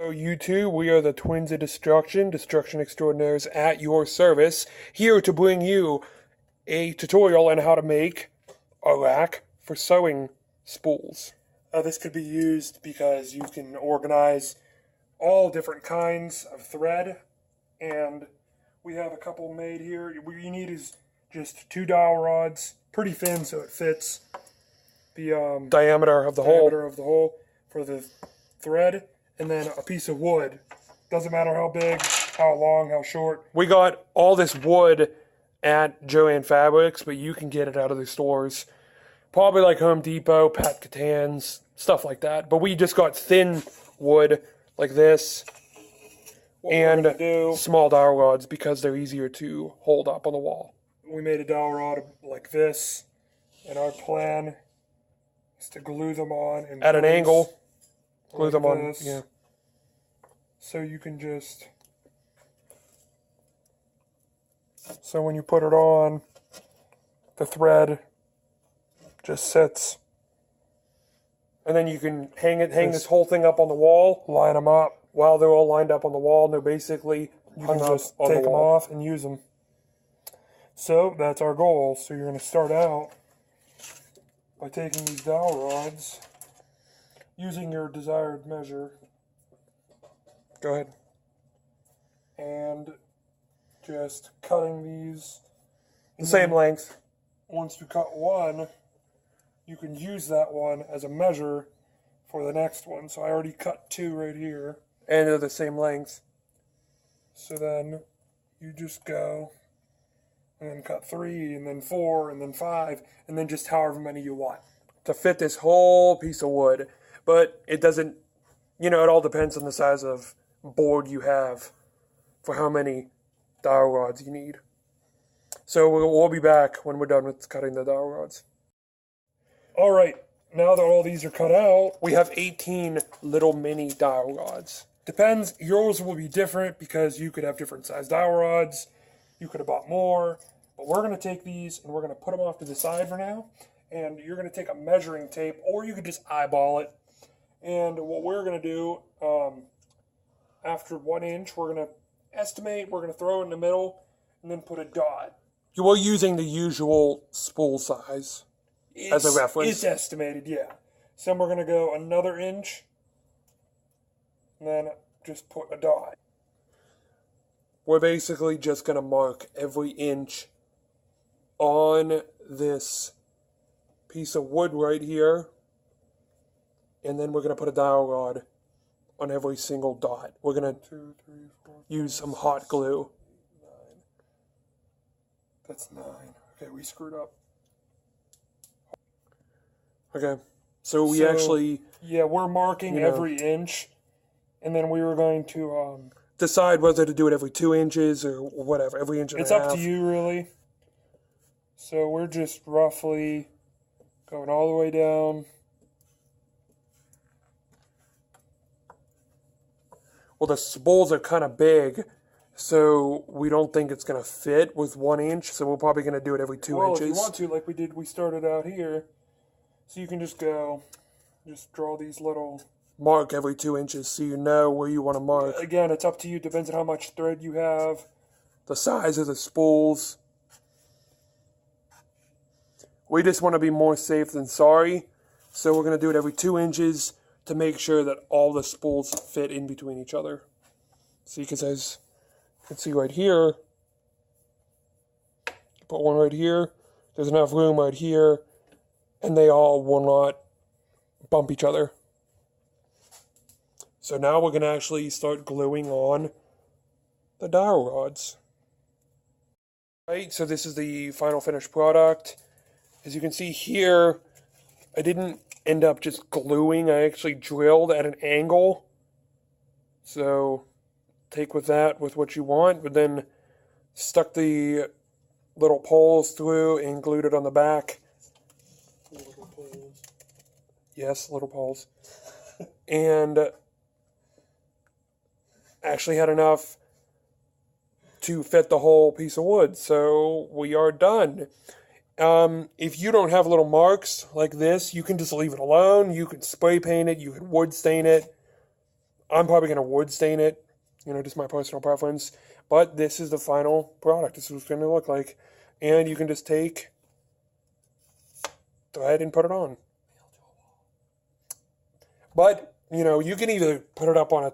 Hello YouTube, we are the Twins of Destruction, Destruction Extraordinaires at your service, here to bring you a tutorial on how to make a rack for sewing spools. This could be used because you can organize all different kinds of thread, and we have a couple made here. What you need is just 2 dowel rods, pretty thin so it fits the diameter of the hole for the thread, and then a piece of wood. Doesn't matter how big, how long, how short. We got all this wood at Joann Fabrics, but you can get it out of the stores. Probably like Home Depot, Pat Catan's, stuff like that. But we just got thin wood like this and small dowel rods because they're easier to hold up on the wall. We made a dowel rod like this, and our plan is to glue them on and at an angle. Glue them on, yeah. So you can just, so when you put it on, the thread just sits. And then you can hang this whole thing up on the wall, line them up. While they're all lined up on the wall, and they're basically, you can just take them off and use them. So that's our goal. So you're going to start out by taking these dowel rods, using your desired measure. Go ahead. And just cutting these the same length. Once you cut one, you can use that one as a measure for the next one. So I already cut 2 right here, and they're the same length. So then you just go and then cut 3, and then 4, and then 5, and then just however many you want to fit this whole piece of wood. But it doesn't, it all depends on the size of board you have for how many dowel rods you need. So we'll be back when we're done with cutting the dowel rods. All right, now that all these are cut out, we have 18 little mini dowel rods. Depends, yours will be different because you could have different size dowel rods. You could have bought more, but we're going to take these and we're going to put them off to the side for now. And you're going to take a measuring tape, or you could just eyeball it. And what we're going to do, after 1 inch, we're going to estimate, we're going to throw it in the middle, and then put a dot. We're using the usual spool size as a reference. It's estimated, yeah. So we're going to go another inch, and then just put a dot. We're basically just going to mark every inch on this piece of wood right here, and then we're going to put a dowel rod on every single dot. We're going to use some hot glue. 9. That's 9. Okay, we screwed up. Okay, so we actually... Yeah, we're marking every inch, and then we were going to... decide whether to do it every 2 inches or whatever, every inch and a half. It's up to you, really. So we're just roughly going all the way down. Well, the spools are kind of big, so we don't think it's going to fit with 1 inch, so we're probably going to do it every 2 inches. Well, if you want to, like we did, we started out here, so you can just draw these little... Mark every 2 inches so you know where you want to mark. Again, it's up to you, depends on how much thread you have, the size of the spools. We just want to be more safe than sorry, so we're going to do it every 2 inches to make sure that all the spools fit in between each other. See, because as you can see right here, put one right here, there's enough room right here, and they all will not bump each other. So now we're going to actually start gluing on the dowel rods. Right, so this is the final finished product. As you can see here, I didn't end up just gluing. I actually drilled at an angle. So take with that with what you want, but then stuck the little poles through and glued it on the back. Little poles. Yes, little poles. And actually had enough to fit the whole piece of wood. So we are done. If you don't have little marks like this, you can just leave it alone. You can spray paint it. You can wood stain it. I'm probably going to wood stain it, you know, just my personal preference. But this is the final product. This is what it's going to look like. And you can just take thread and put it on. But, you know, you can either put it up on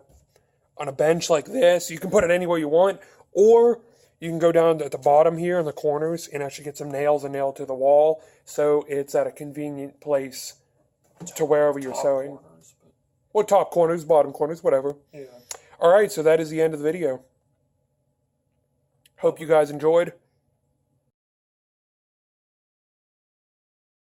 a bench like this. You can put it anywhere you want. Or you can go down at the bottom here in the corners and actually get some nails and nail it to the wall. So it's at a convenient place to wherever you're sewing. Well, top corners, bottom corners, whatever. Yeah. All right, so that is the end of the video. Hope you guys enjoyed.